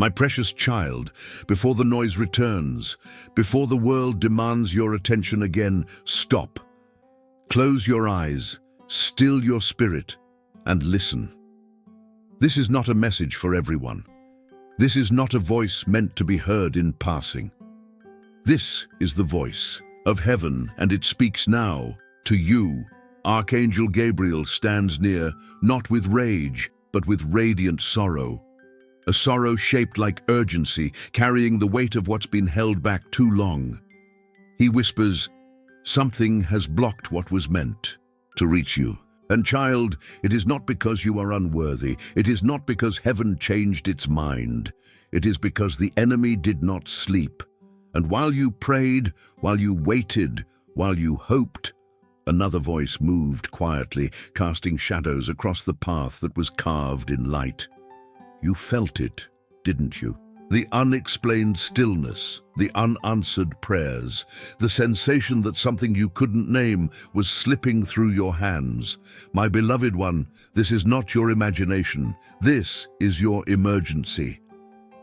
My precious child, before the noise returns, before the world demands your attention again, stop. Close your eyes, still your spirit, and listen. This is not a message for everyone. This is not a voice meant to be heard in passing. This is the voice of heaven, and it speaks now to you. Archangel Gabriel stands near, not with rage, but with radiant sorrow. A sorrow shaped like urgency, carrying the weight of what's been held back too long. He whispers, "Something has blocked what was meant to reach you. And child, it is not because you are unworthy. It is not because heaven changed its mind. It is because the enemy did not sleep. And while you prayed, while you waited, while you hoped, another voice moved quietly, casting shadows across the path that was carved in light. You felt it, didn't you? The unexplained stillness, the unanswered prayers, the sensation that something you couldn't name was slipping through your hands. My beloved one, this is not your imagination. This is your emergency.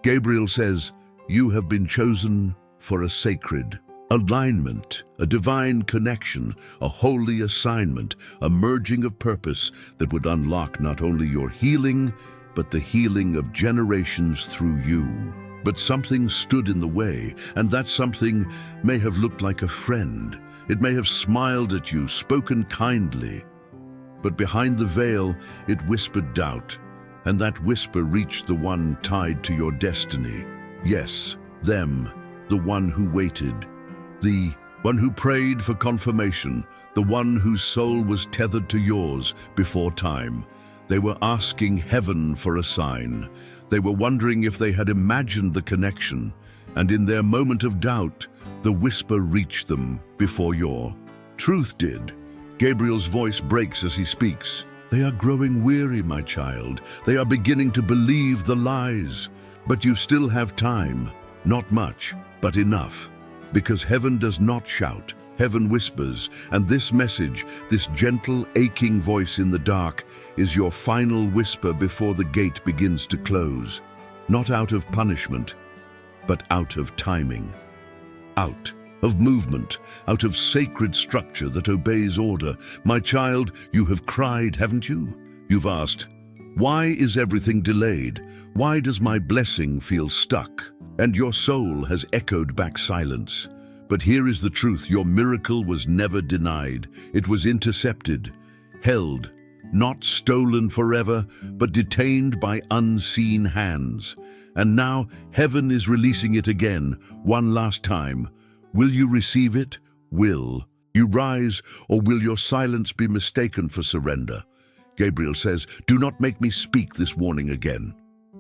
Gabriel says, you have been chosen for a sacred alignment, a divine connection, a holy assignment, a merging of purpose that would unlock not only your healing, but the healing of generations through you. But something stood in the way, and that something may have looked like a friend. It may have smiled at you, spoken kindly. But behind the veil, it whispered doubt, and that whisper reached the one tied to your destiny. Yes, them, the one who waited, the one who prayed for confirmation, the one whose soul was tethered to yours before time. They were asking heaven for a sign. They were wondering if they had imagined the connection, and in their moment of doubt, the whisper reached them before your truth did. Gabriel's voice breaks as he speaks. They are growing weary, my child. They are beginning to believe the lies. But you still have time. Not much, but enough. Because heaven does not shout. Heaven whispers, and this message, this gentle, aching voice in the dark, is your final whisper before the gate begins to close. Not out of punishment, but out of timing. Out of movement, out of sacred structure that obeys order. My child, you have cried, haven't you? You've asked, why is everything delayed? Why does my blessing feel stuck? And your soul has echoed back silence. But here is the truth, your miracle was never denied. It was intercepted, held, not stolen forever, but detained by unseen hands. And now heaven is releasing it again, one last time. Will you receive it? Will you rise, or will your silence be mistaken for surrender? Gabriel says, do not make me speak this warning again.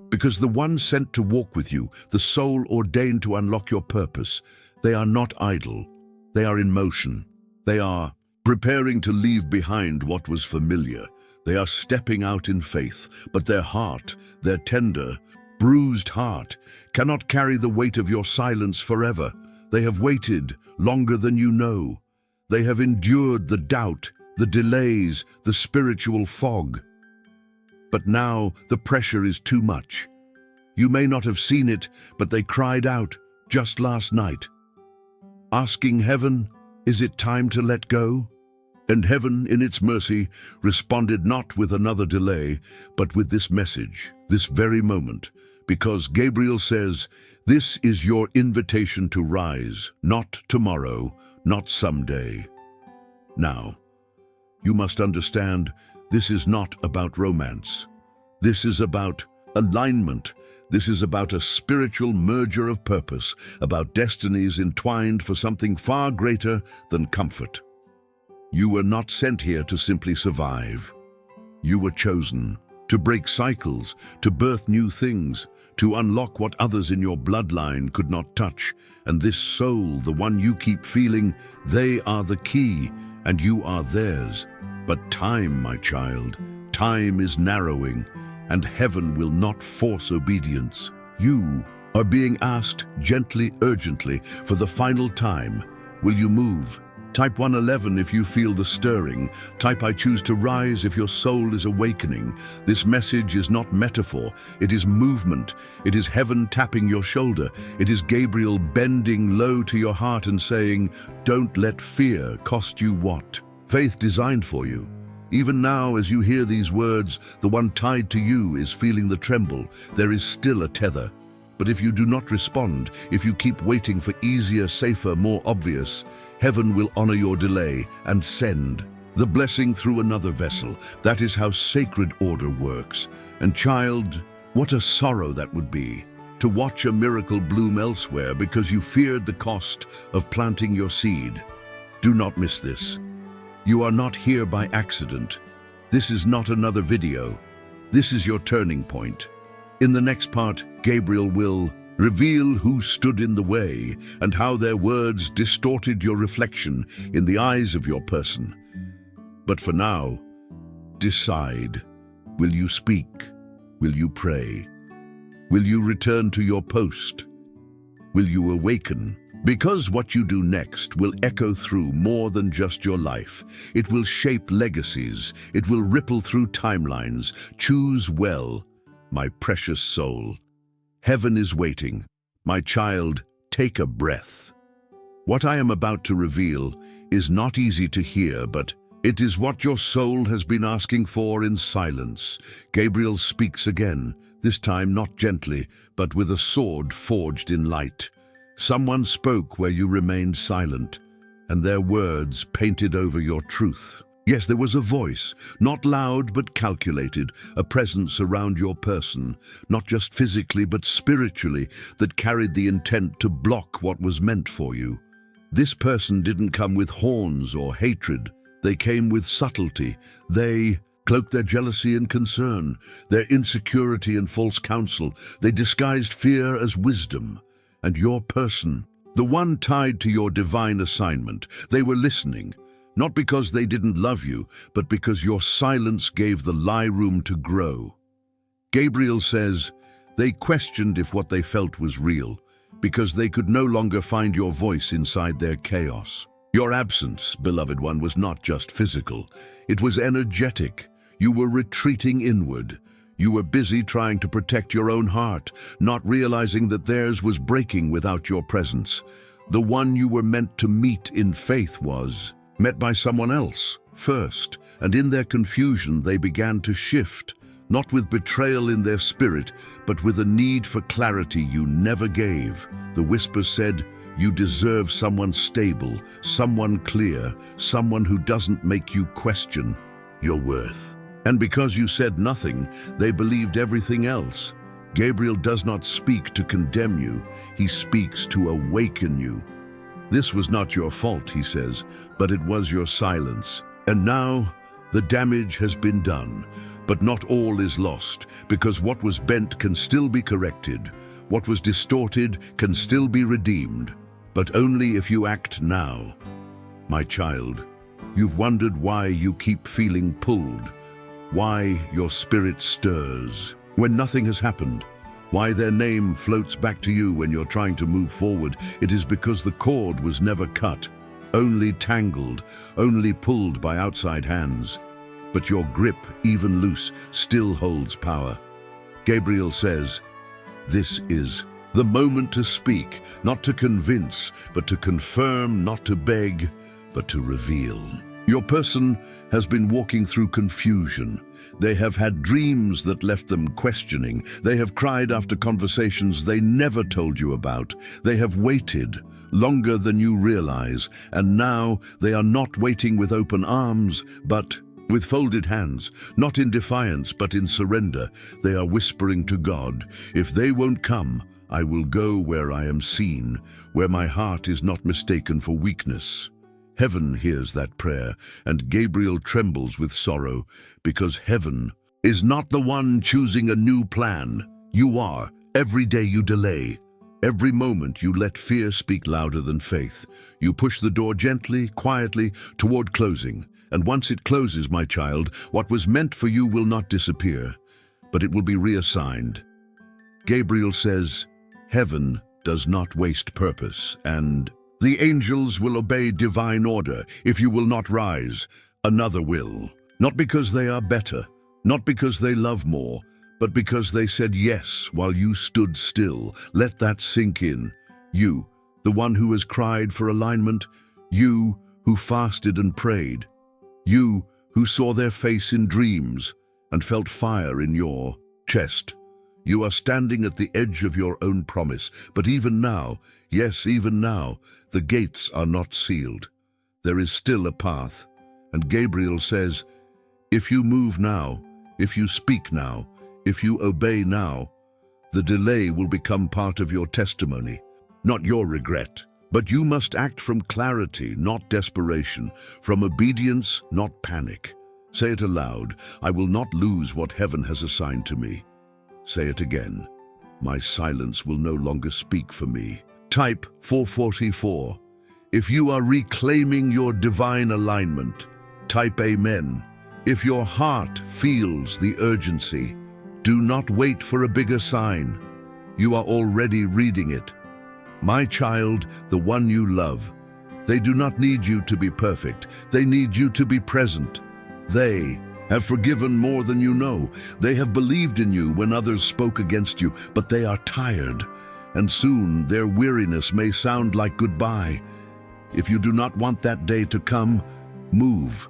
Because the one sent to walk with you, the soul ordained to unlock your purpose, they are not idle. They are in motion. They are preparing to leave behind what was familiar. They are stepping out in faith, but their heart, their tender, bruised heart, cannot carry the weight of your silence forever. They have waited longer than you know. They have endured the doubt, the delays, the spiritual fog. But now the pressure is too much. You may not have seen it, but they cried out just last night, asking heaven, is it time to let go? And heaven, in its mercy, responded not with another delay, but with this message, this very moment, because Gabriel says, this is your invitation to rise, not tomorrow, not someday. Now, you must understand, this is not about romance. This is about alignment. This is about a spiritual merger of purpose, about destinies entwined for something far greater than comfort. You were not sent here to simply survive. You were chosen to break cycles, to birth new things, to unlock what others in your bloodline could not touch. And this soul, the one you keep feeling, they are the key, and you are theirs. But time, my child, time is narrowing, and heaven will not force obedience. You are being asked gently, urgently, for the final time, will you move Type 111 if you feel the stirring. Type I choose to rise if your soul is awakening. This message is not metaphor, it is movement. It is heaven tapping your shoulder. It is Gabriel bending low to your heart and saying, don't let fear cost you what faith designed for you. Even now, as you hear these words, the one tied to you is feeling the tremble. There is still a tether. But if you do not respond, if you keep waiting for easier, safer, more obvious, heaven will honor your delay and send the blessing through another vessel. That is how sacred order works. And child, what a sorrow that would be, to watch a miracle bloom elsewhere because you feared the cost of planting your seed. Do not miss this. You are not here by accident. This is not another video. This is your turning point. In the next part, Gabriel will reveal who stood in the way and how their words distorted your reflection in the eyes of your person. But for now, decide. Will you speak? Will you pray? Will you return to your post? Will you awaken? Because what you do next will echo through more than just your life. It will shape legacies. It will ripple through timelines. Choose well, my precious soul. Heaven is waiting. My child, take a breath. What I am about to reveal is not easy to hear, but it is what your soul has been asking for in silence. Gabriel speaks again, this time not gently, but with a sword forged in light. Someone spoke where you remained silent, and their words painted over your truth. Yes, there was a voice, not loud but calculated, a presence around your person, not just physically but spiritually, that carried the intent to block what was meant for you. This person didn't come with horns or hatred. They came with subtlety. They cloaked their jealousy and concern, their insecurity and false counsel. They disguised fear as wisdom. And your person, the one tied to your divine assignment, they were listening, not because they didn't love you, but because your silence gave the lie room to grow. Gabriel says, they questioned if what they felt was real, because they could no longer find your voice inside their chaos. Your absence, beloved one, was not just physical. It was energetic. You were retreating inward. You were busy trying to protect your own heart, not realizing that theirs was breaking without your presence. The one you were meant to meet in faith was met by someone else first, and in their confusion they began to shift, not with betrayal in their spirit, but with a need for clarity you never gave. The whisper said, you deserve someone stable, someone clear, someone who doesn't make you question your worth. And because you said nothing, they believed everything else. Gabriel does not speak to condemn you, he speaks to awaken you. This was not your fault, he says, but it was your silence. And now, the damage has been done. But not all is lost, because what was bent can still be corrected. What was distorted can still be redeemed, but only if you act now. My child, you've wondered why you keep feeling pulled, why your spirit stirs when nothing has happened, why their name floats back to you when you're trying to move forward. It is because the cord was never cut, only tangled, only pulled by outside hands. But your grip, even loose, still holds power. Gabriel says, this is the moment to speak, not to convince, but to confirm, not to beg, but to reveal. Your person has been walking through confusion. They have had dreams that left them questioning. They have cried after conversations they never told you about. They have waited longer than you realize, and now they are not waiting with open arms, but with folded hands, not in defiance, but in surrender. They are whispering to God, if they won't come, I will go where I am seen, where my heart is not mistaken for weakness. Heaven hears that prayer, and Gabriel trembles with sorrow, because heaven is not the one choosing a new plan. You are. Every day you delay. Every moment you let fear speak louder than faith. You push the door gently, quietly, toward closing. And once it closes, my child, what was meant for you will not disappear, but it will be reassigned. Gabriel says, heaven does not waste purpose, and The angels will obey divine order. If you will not rise, another will. Not because they are better, not because they love more, but because they said yes while you stood still. Let that sink in. You, the one who has cried for alignment, you who fasted and prayed, you who saw their face in dreams and felt fire in your chest. You are standing at the edge of your own promise, but even now, yes, even now, the gates are not sealed. There is still a path, and Gabriel says, if you move now, if you speak now, if you obey now, the delay will become part of your testimony, not your regret. But you must act from clarity, not desperation, from obedience, not panic. Say it aloud, I will not lose what heaven has assigned to me. Say it again, my silence will no longer speak for me. Type 444. If you are reclaiming your divine alignment, type Amen. If your heart feels the urgency, do not wait for a bigger sign. You are already reading it. My child, the one you love, they do not need you to be perfect. They need you to be present. They have forgiven more than you know. They have believed in you when others spoke against you, but they are tired, and soon their weariness may sound like goodbye. If you do not want that day to come, move.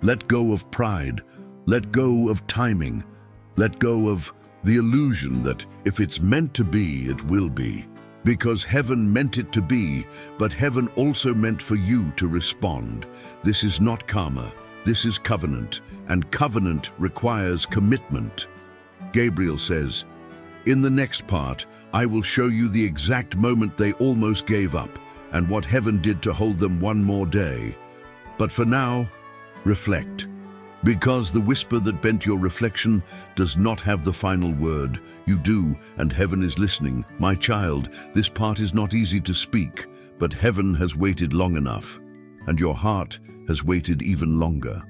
Let go of pride. Let go of timing. Let go of the illusion that if it's meant to be, it will be. Because heaven meant it to be, but heaven also meant for you to respond. This is not karma. This is covenant, and covenant requires commitment. Gabriel says, in the next part, I will show you the exact moment they almost gave up and what heaven did to hold them one more day. But for now, reflect. Because the whisper that bent your reflection does not have the final word. You do, and heaven is listening. My child, this part is not easy to speak, but heaven has waited long enough, and your heart has waited even longer.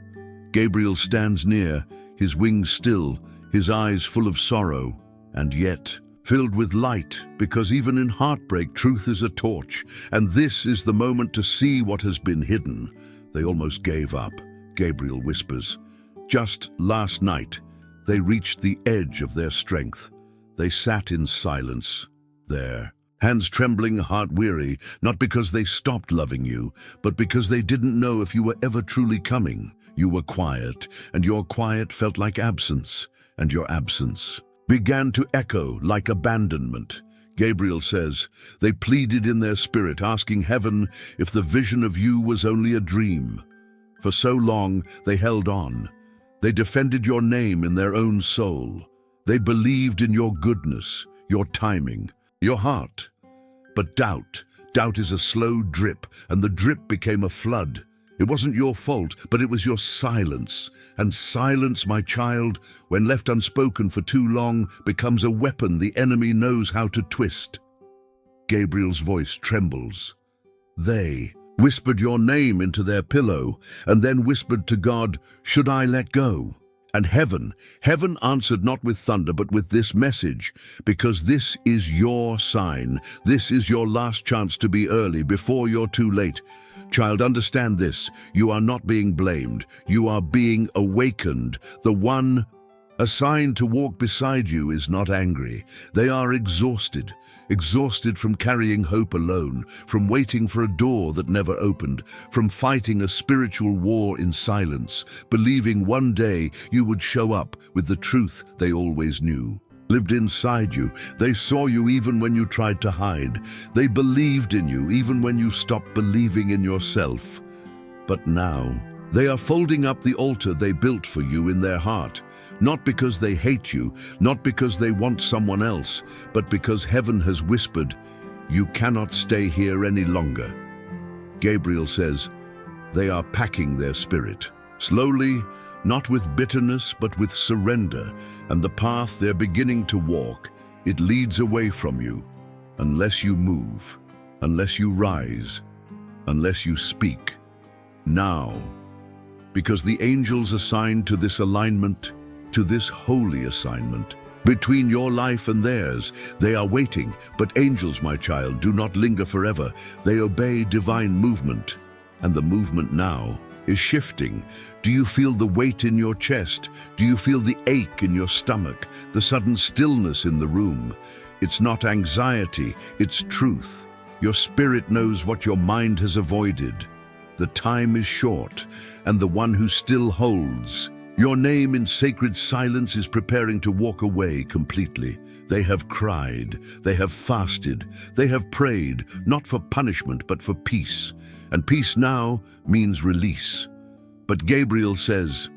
Gabriel stands near, his wings still, his eyes full of sorrow, and yet filled with light, because even in heartbreak, truth is a torch, and this is the moment to see what has been hidden. They almost gave up, Gabriel whispers. Just last night, they reached the edge of their strength. They sat in silence there, hands trembling, heart weary, not because they stopped loving you, but because they didn't know if you were ever truly coming. You were quiet, and your quiet felt like absence, and your absence began to echo like abandonment. Gabriel says, they pleaded in their spirit, asking heaven if the vision of you was only a dream. For so long, they held on. They defended your name in their own soul. They believed in your goodness, your timing, your heart. But doubt is a slow drip, and the drip became a flood. It wasn't your fault, but it was your silence. And silence, my child, when left unspoken for too long, becomes a weapon the enemy knows how to twist. Gabriel's voice trembles. They whispered your name into their pillow, and then whispered to God, should I let go? And heaven answered not with thunder, but with this message, because this is your sign. This is your last chance to be early, before you're too late. Child, understand this. You are not being blamed. You are being awakened. The one assigned to walk beside you is not angry. They are exhausted from carrying hope alone, from waiting for a door that never opened, from fighting a spiritual war in silence, believing one day you would show up with the truth they always knew. Lived inside you. They saw you even when you tried to hide. They believed in you even when you stopped believing in yourself. But now, they are folding up the altar they built for you in their heart. Not because they hate you, not because they want someone else, but because heaven has whispered, you cannot stay here any longer. Gabriel says, they are packing their spirit. Slowly, not with bitterness, but with surrender, and the path they're beginning to walk, it leads away from you, unless you move, unless you rise, unless you speak. Now, because the angels assigned to this alignment, to this holy assignment, between your life and theirs. They are waiting, but angels, my child, do not linger forever. They obey divine movement, and the movement now is shifting. Do you feel the weight in your chest? Do you feel the ache in your stomach, the sudden stillness in the room? It's not anxiety, it's truth. Your spirit knows what your mind has avoided. The time is short, and the one who still holds your name in sacred silence is preparing to walk away completely. They have cried, they have fasted, they have prayed, not for punishment but for peace. And peace now means release. But Gabriel says,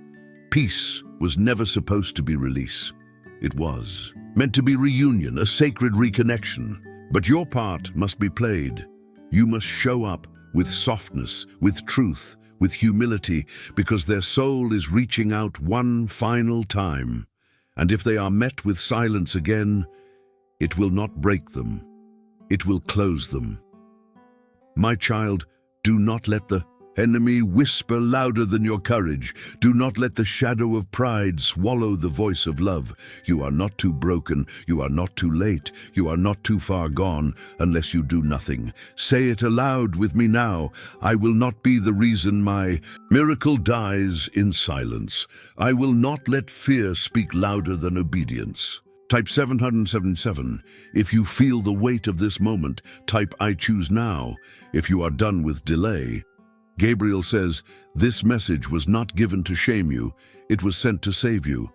peace was never supposed to be release. It was meant to be reunion, a sacred reconnection. But your part must be played. You must show up with softness, with truth, with humility, because their soul is reaching out one final time. And if they are met with silence again, it will not break them. It will close them. My child, do not let the enemy whisper louder than your courage. Do not let the shadow of pride swallow the voice of love. You are not too broken. You are not too late. You are not too far gone unless you do nothing. Say it aloud with me now. I will not be the reason my miracle dies in silence. I will not let fear speak louder than obedience. Type 777. If you feel the weight of this moment, type I choose now. If you are done with delay, Gabriel says, this message was not given to shame you, it was sent to save you,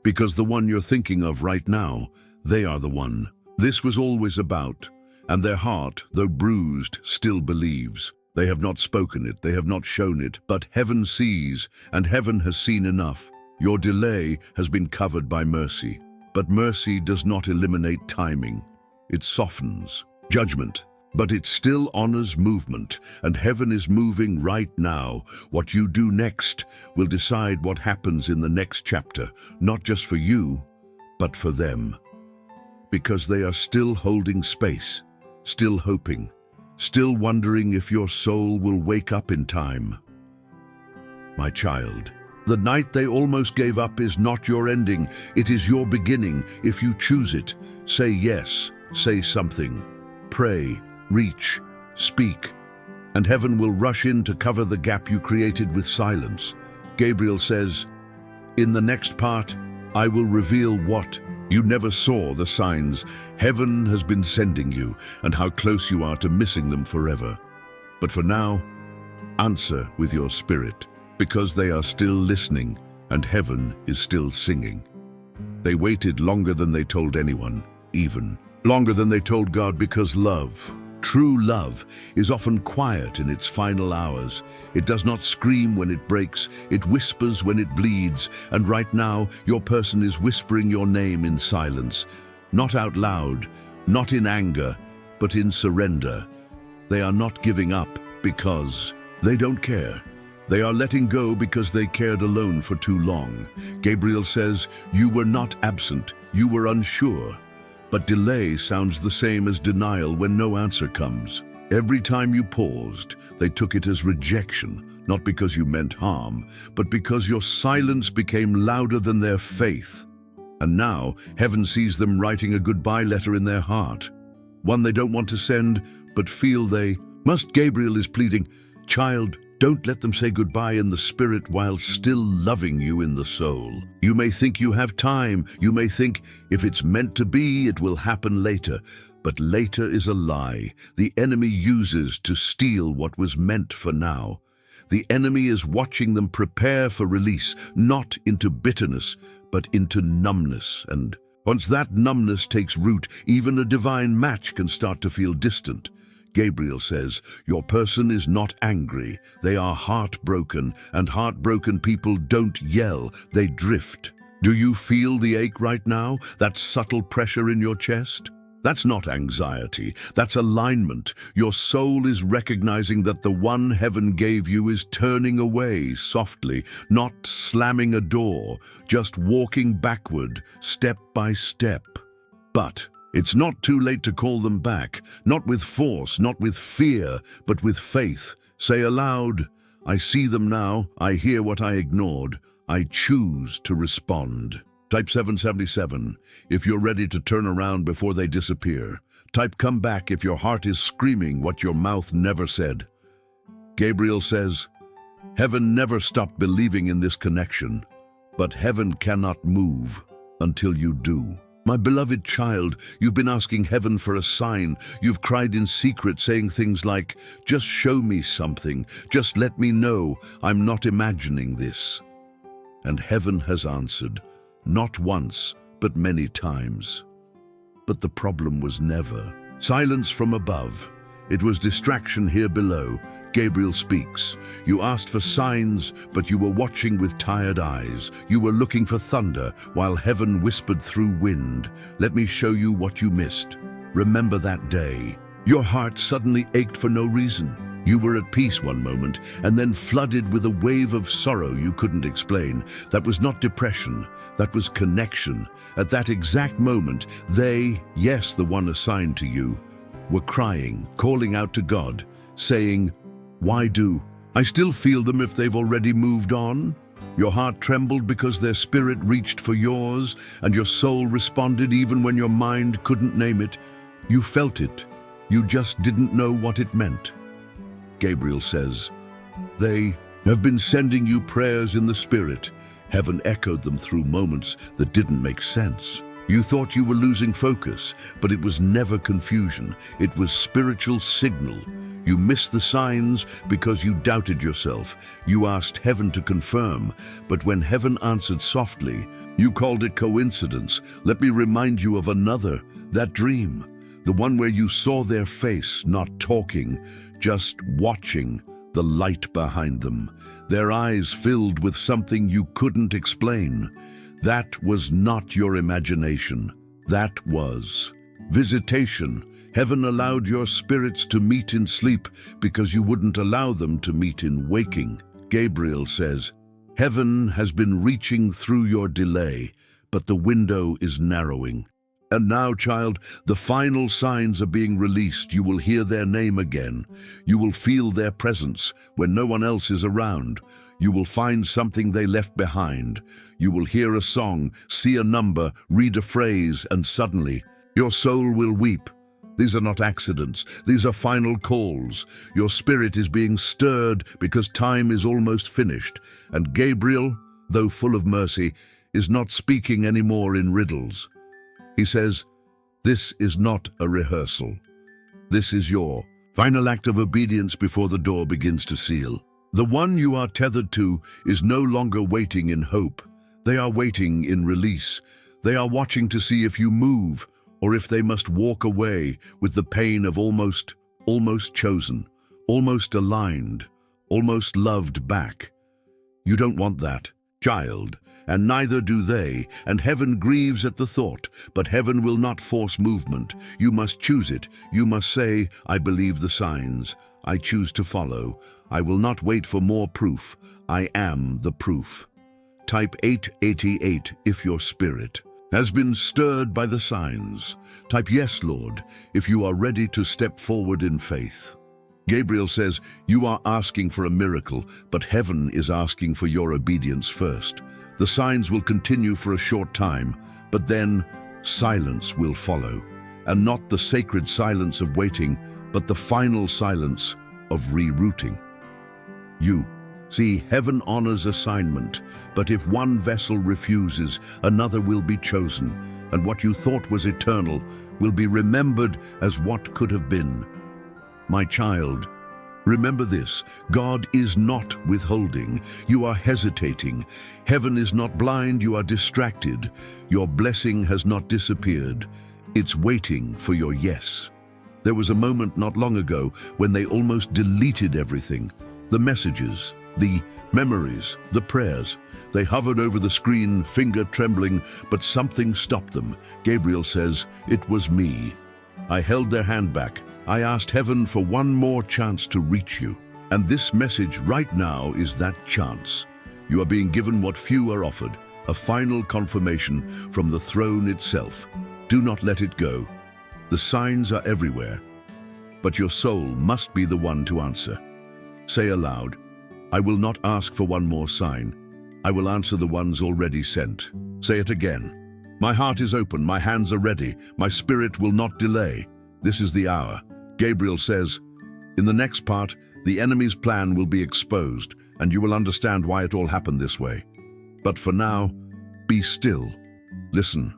because the one you're thinking of right now, they are the one. This was always about, and their heart, though bruised, still believes. They have not spoken it, they have not shown it, but heaven sees, and heaven has seen enough. Your delay has been covered by mercy, but mercy does not eliminate timing. It softens judgment, but it still honors movement, and heaven is moving right now. What you do next will decide what happens in the next chapter, not just for you, but for them. Because they are still holding space, still hoping, still wondering if your soul will wake up in time. My child, the night they almost gave up is not your ending, it is your beginning. If you choose it, say yes, say something, pray, reach, speak, and heaven will rush in to cover the gap you created with silence. Gabriel says, in the next part, I will reveal what you never saw, the signs heaven has been sending you, and how close you are to missing them forever. But for now, answer with your spirit, because they are still listening, and heaven is still singing. They waited longer than they told anyone, even longer than they told God, because love, true love, is often quiet in its final hours. It does not scream when it breaks, it whispers when it bleeds, and right now your person is whispering your name in silence, not out loud, not in anger, but in surrender. They are not giving up because they don't care. They are letting go because they cared alone for too long. Gabriel says, you were not absent, you were unsure. But delay sounds the same as denial when no answer comes. Every time you paused, they took it as rejection, not because you meant harm, but because your silence became louder than their faith. And now, heaven sees them writing a goodbye letter in their heart, one they don't want to send, but feel they must. Gabriel is pleading, child, don't let them say goodbye in the spirit while still loving you in the soul. You may think you have time. You may think if it's meant to be, it will happen later. But later is a lie the enemy uses to steal what was meant for now. The enemy is watching them prepare for release, not into bitterness, but into numbness. And once that numbness takes root, even a divine match can start to feel distant. Gabriel says, your person is not angry, they are heartbroken, and heartbroken people don't yell, they drift. Do you feel the ache right now, that subtle pressure in your chest? That's not anxiety, that's alignment. Your soul is recognizing that the one heaven gave you is turning away softly, not slamming a door, just walking backward, step by step. But it's not too late to call them back, not with force, not with fear, but with faith. Say aloud, I see them now, I hear what I ignored, I choose to respond. Type 777 if you're ready to turn around before they disappear. Type come back if your heart is screaming what your mouth never said. Gabriel says, heaven never stopped believing in this connection, but heaven cannot move until you do. My beloved child, you've been asking heaven for a sign. You've cried in secret, saying things like, just show me something. Just let me know I'm not imagining this. And heaven has answered, not once, but many times. But the problem was never silence from above. It was distraction here below. Gabriel speaks. You asked for signs, but you were watching with tired eyes. You were looking for thunder, while heaven whispered through wind. Let me show you what you missed. Remember that day. Your heart suddenly ached for no reason. You were at peace one moment, and then flooded with a wave of sorrow you couldn't explain. That was not depression, that was connection. At that exact moment, they, yes, the one assigned to you, were crying, calling out to God, saying, why do? I still feel them if they've already moved on. Your heart trembled because their spirit reached for yours, and your soul responded even when your mind couldn't name it. You felt it. You just didn't know what it meant. Gabriel says, they have been sending you prayers in the spirit. Heaven echoed them through moments that didn't make sense. You thought you were losing focus, but it was never confusion. It was spiritual signal. You missed the signs because you doubted yourself. You asked heaven to confirm, but when heaven answered softly, you called it coincidence. Let me remind you of another, that dream. The one where you saw their face, not talking, just watching, the light behind them. Their eyes filled with something you couldn't explain. That was not your imagination. That was visitation. Heaven allowed your spirits to meet in sleep because you wouldn't allow them to meet in waking. Gabriel says, heaven has been reaching through your delay, but the window is narrowing. And now, child, the final signs are being released. You will hear their name again. You will feel their presence when no one else is around. You will find something they left behind. You will hear a song, see a number, read a phrase, and suddenly your soul will weep. These are not accidents. These are final calls. Your spirit is being stirred because time is almost finished. And Gabriel, though full of mercy, is not speaking anymore in riddles. He says, this is not a rehearsal. This is your final act of obedience before the door begins to seal. The one you are tethered to is no longer waiting in hope. They are waiting in release. They are watching to see if you move or if they must walk away with the pain of almost chosen, almost aligned, almost loved back. You don't want that, child. And neither do they, and heaven grieves at the thought, but heaven will not force movement. You must choose it. You must say, I believe the signs. I choose to follow. I will not wait for more proof. I am the proof. Type 888 if your spirit has been stirred by the signs. Type yes, Lord, if you are ready to step forward in faith. Gabriel says, you are asking for a miracle, but heaven is asking for your obedience first. The signs will continue for a short time, but then silence will follow. And not the sacred silence of waiting, but the final silence of rerouting. You see, heaven honors assignment, but if one vessel refuses, another will be chosen, and what you thought was eternal will be remembered as what could have been. My child, remember this, God is not withholding. You are hesitating. Heaven is not blind, you are distracted. Your blessing has not disappeared. It's waiting for your yes. There was a moment not long ago when they almost deleted everything. The messages, the memories, the prayers. They hovered over the screen, finger trembling, but something stopped them. Gabriel says, it was me. I held their hand back. I asked heaven for one more chance to reach you. And this message right now is that chance. You are being given what few are offered, a final confirmation from the throne itself. Do not let it go. The signs are everywhere, but your soul must be the one to answer. Say aloud, I will not ask for one more sign. I will answer the ones already sent. Say it again. My heart is open, my hands are ready, my spirit will not delay. This is the hour. Gabriel says, in the next part, the enemy's plan will be exposed, and you will understand why it all happened this way. But for now, be still. Listen.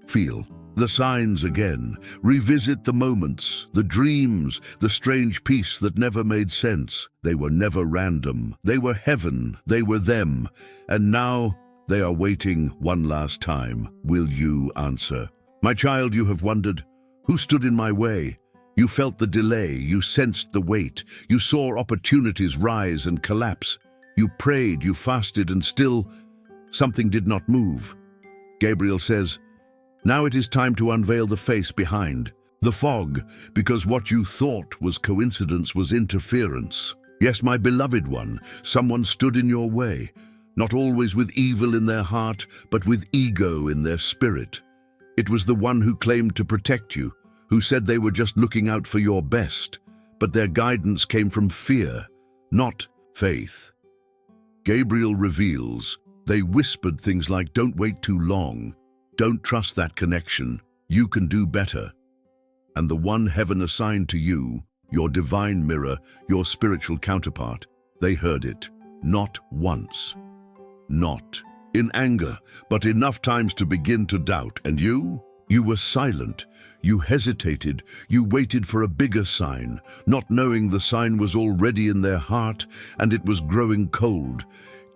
Feel the signs again. Revisit the moments, the dreams, the strange peace that never made sense. They were never random. They were heaven. They were them. And now they are waiting one last time. Will you answer? My child, you have wondered, who stood in my way? You felt the delay. You sensed the weight. You saw opportunities rise and collapse. You prayed, you fasted, and still something did not move. Gabriel says, now it is time to unveil the face behind the fog, because what you thought was coincidence was interference. Yes, my beloved one, someone stood in your way, not always with evil in their heart, but with ego in their spirit. It was the one who claimed to protect you, who said they were just looking out for your best, but their guidance came from fear, not faith. Gabriel reveals, they whispered things like, don't wait too long. Don't trust that connection. You can do better. And the one heaven assigned to you, your divine mirror, your spiritual counterpart, they heard it. Not once. Not in anger, but enough times to begin to doubt. And you were silent. You hesitated. You waited for a bigger sign, not knowing the sign was already in their heart and it was growing cold.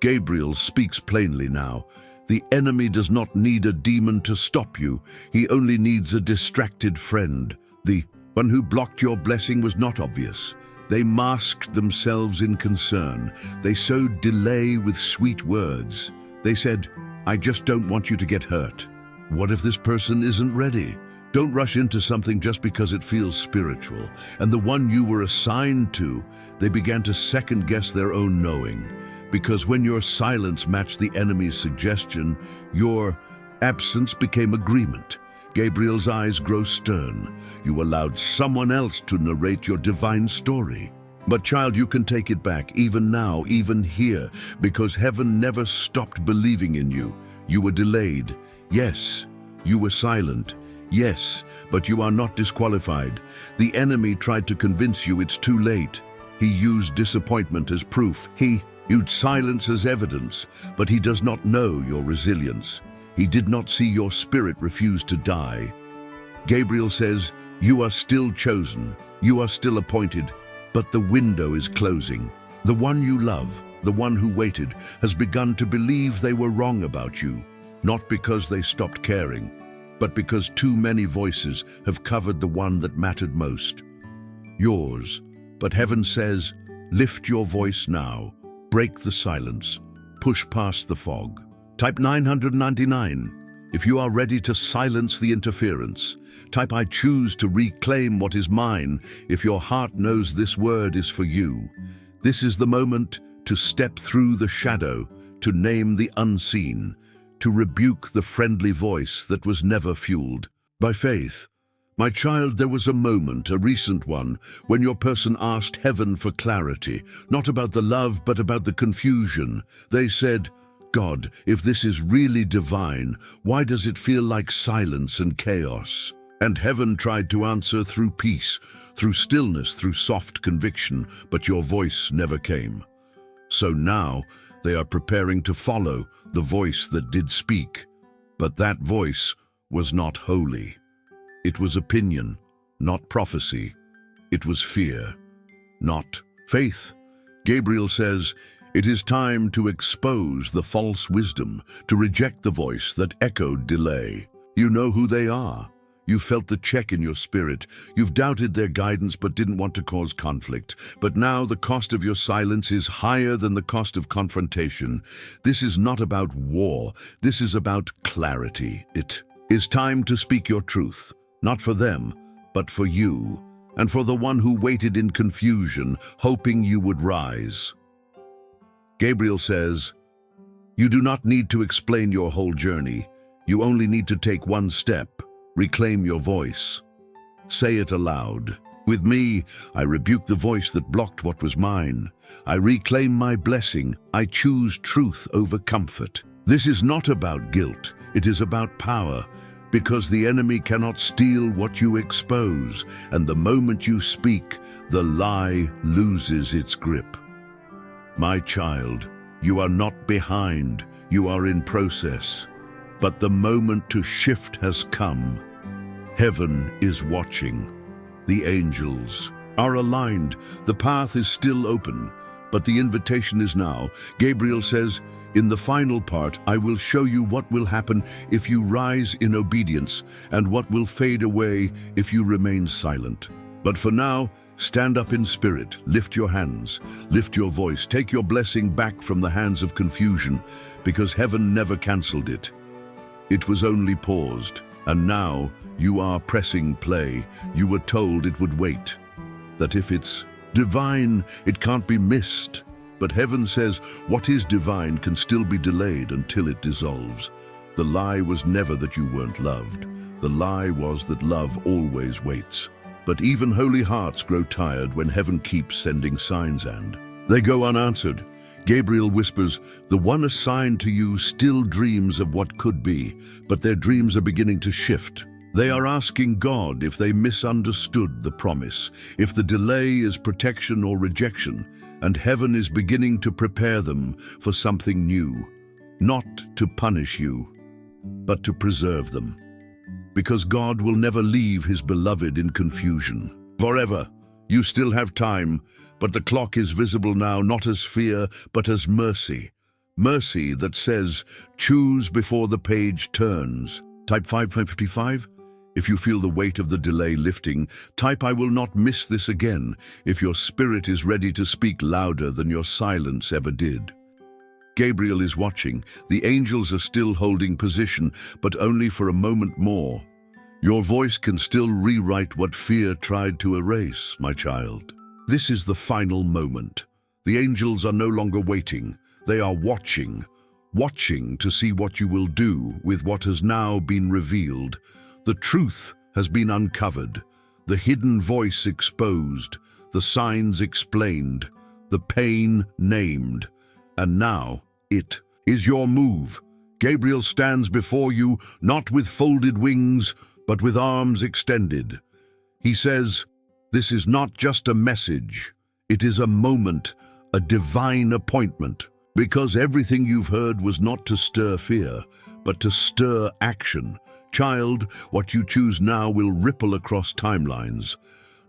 Gabriel speaks plainly now. The enemy does not need a demon to stop you. He only needs a distracted friend. The one who blocked your blessing was not obvious. They masked themselves in concern. They sowed delay with sweet words. They said, I just don't want you to get hurt. What if this person isn't ready? Don't rush into something just because it feels spiritual. And the one you were assigned to, they began to second-guess their own knowing. Because when your silence matched the enemy's suggestion, your absence became agreement. Gabriel's eyes grow stern. You allowed someone else to narrate your divine story. But child, you can take it back, even now, even here, because heaven never stopped believing in you. You were delayed. Yes. You were silent. Yes, but you are not disqualified. The enemy tried to convince you it's too late. He used disappointment as proof. He used silence as evidence, but he does not know your resilience. He did not see your spirit refuse to die. Gabriel says, you are still chosen, you are still appointed, but the window is closing. The one you love, the one who waited, has begun to believe they were wrong about you, not because they stopped caring, but because too many voices have covered the one that mattered most. Yours. But heaven says, lift your voice now. Break the silence. Push past the fog. Type 999 if you are ready to silence the interference. Type I choose to reclaim what is mine if your heart knows this word is for you. This is the moment to step through the shadow, to name the unseen, to rebuke the friendly voice that was never fueled by faith. My child, there was a moment, a recent one, when your person asked heaven for clarity, not about the love, but about the confusion. They said, God, if this is really divine, why does it feel like silence and chaos? And heaven tried to answer through peace, through stillness, through soft conviction, but your voice never came. So now they are preparing to follow the voice that did speak, but that voice was not holy. It was opinion, not prophecy. It was fear, not faith. Gabriel says, it is time to expose the false wisdom, to reject the voice that echoed delay. You know who they are. You felt the check in your spirit. You've doubted their guidance but didn't want to cause conflict. But now the cost of your silence is higher than the cost of confrontation. This is not about war. This is about clarity. It is time to speak your truth. Not for them, but for you, and for the one who waited in confusion, hoping you would rise. Gabriel says, you do not need to explain your whole journey. You only need to take one step, reclaim your voice. Say it aloud. With me, I rebuke the voice that blocked what was mine. I reclaim my blessing. I choose truth over comfort. This is not about guilt, it is about power, because the enemy cannot steal what you expose, and the moment you speak, the lie loses its grip. My child, you are not behind, you are in process. But the moment to shift has come. Heaven is watching. The angels are aligned. The path is still open, but the invitation is now. Gabriel says, in the final part, I will show you what will happen if you rise in obedience and what will fade away if you remain silent. But for now, stand up in spirit, lift your hands, lift your voice, take your blessing back from the hands of confusion, because heaven never cancelled it. It was only paused, and now you are pressing play. You were told it would wait, that if it's divine, it can't be missed. But heaven says what is divine can still be delayed until it dissolves. The lie was never that you weren't loved. The lie was that love always waits. But even holy hearts grow tired when heaven keeps sending signs and they go unanswered. Gabriel whispers, the one assigned to you still dreams of what could be, but their dreams are beginning to shift. They are asking God if they misunderstood the promise, if the delay is protection or rejection, and heaven is beginning to prepare them for something new, not to punish you, but to preserve them. Because God will never leave his beloved in confusion. Forever, you still have time, but the clock is visible now not as fear, but as mercy. Mercy that says, choose before the page turns. Type 555. If you feel the weight of the delay lifting, type I will not miss this again, if your spirit is ready to speak louder than your silence ever did. Gabriel is watching. The angels are still holding position, but only for a moment more. Your voice can still rewrite what fear tried to erase, my child. This is the final moment. The angels are no longer waiting. They are watching to see what you will do with what has now been revealed. The truth has been uncovered, the hidden voice exposed, the signs explained, the pain named, and now it is your move. Gabriel stands before you, not with folded wings, but with arms extended. He says, this is not just a message, it is a moment, a divine appointment, because everything you've heard was not to stir fear, but to stir action. Child, what you choose now will ripple across timelines,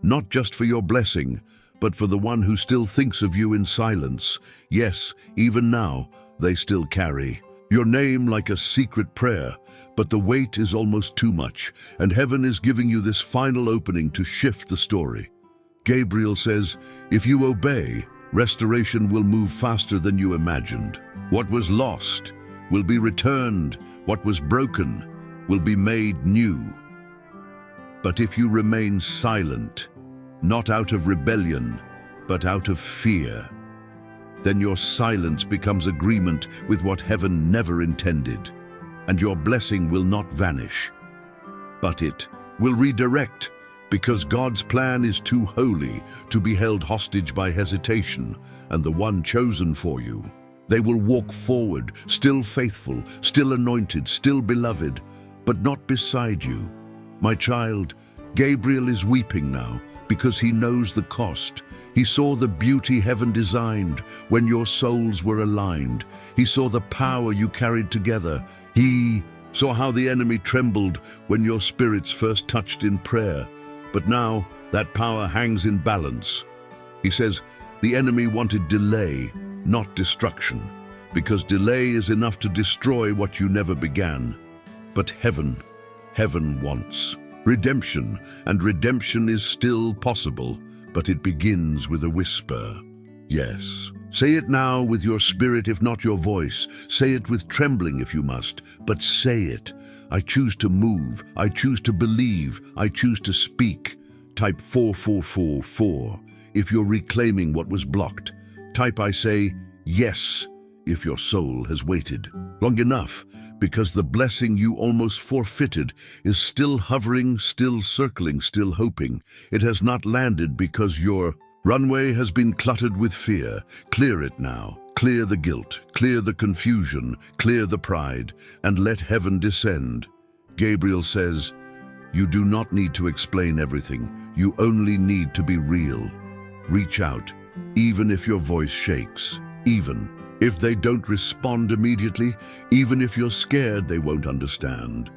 not just for your blessing, but for the one who still thinks of you in silence. Yes, even now, they still carry your name like a secret prayer, but the weight is almost too much, and heaven is giving you this final opening to shift the story. Gabriel says, if you obey, restoration will move faster than you imagined. What was lost will be returned. What was broken will be made new. But if you remain silent, not out of rebellion, but out of fear, then your silence becomes agreement with what heaven never intended, and your blessing will not vanish, but it will redirect, because God's plan is too holy to be held hostage by hesitation, and the one chosen for you. They will walk forward, still faithful, still anointed, still beloved, but not beside you. My child, Gabriel is weeping now because he knows the cost. He saw the beauty heaven designed when your souls were aligned. He saw the power you carried together. He saw how the enemy trembled when your spirits first touched in prayer. But now that power hangs in balance. He says, the enemy wanted delay, not destruction, because delay is enough to destroy what you never began. But heaven wants redemption, and redemption is still possible, but it begins with a whisper. Yes. Say it now with your spirit, if not your voice. Say it with trembling if you must, but say it. I choose to move. I choose to believe. I choose to speak. Type 4444 if you're reclaiming what was blocked. Type I say yes if your soul has waited long enough, because the blessing you almost forfeited is still hovering, still circling, still hoping. It has not landed because your runway has been cluttered with fear. Clear it now. Clear the guilt, clear the confusion, clear the pride, and let heaven descend. Gabriel says, you do not need to explain everything. You only need to be real. Reach out, even if your voice shakes, even if they don't respond immediately, even if you're scared they won't understand.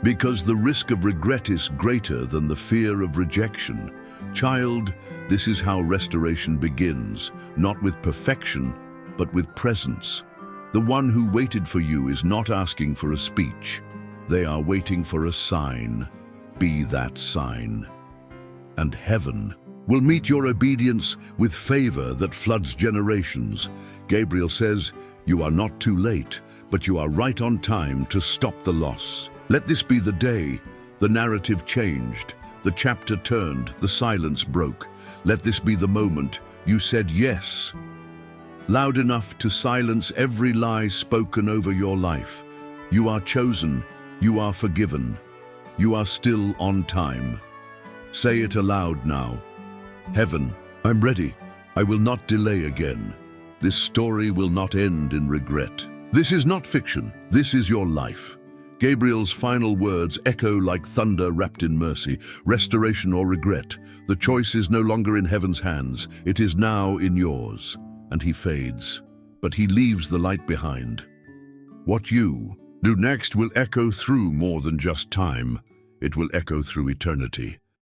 Because the risk of regret is greater than the fear of rejection. Child, this is how restoration begins, not with perfection, but with presence. The one who waited for you is not asking for a speech. They are waiting for a sign. Be that sign. And heaven will meet your obedience with favor that floods generations. Gabriel says, you are not too late, but you are right on time to stop the loss. Let this be the day. The narrative changed, the chapter turned, the silence broke. Let this be the moment you said yes. Loud enough to silence every lie spoken over your life. You are chosen, you are forgiven, you are still on time. Say it aloud now. Heaven, I'm ready. I will not delay again. This story will not end in regret. This is not fiction, this is your life. Gabriel's final words echo like thunder wrapped in mercy, restoration or regret. The choice is no longer in heaven's hands, it is now in yours. And he fades, but he leaves the light behind. What you do next will echo through more than just time. It will echo through eternity.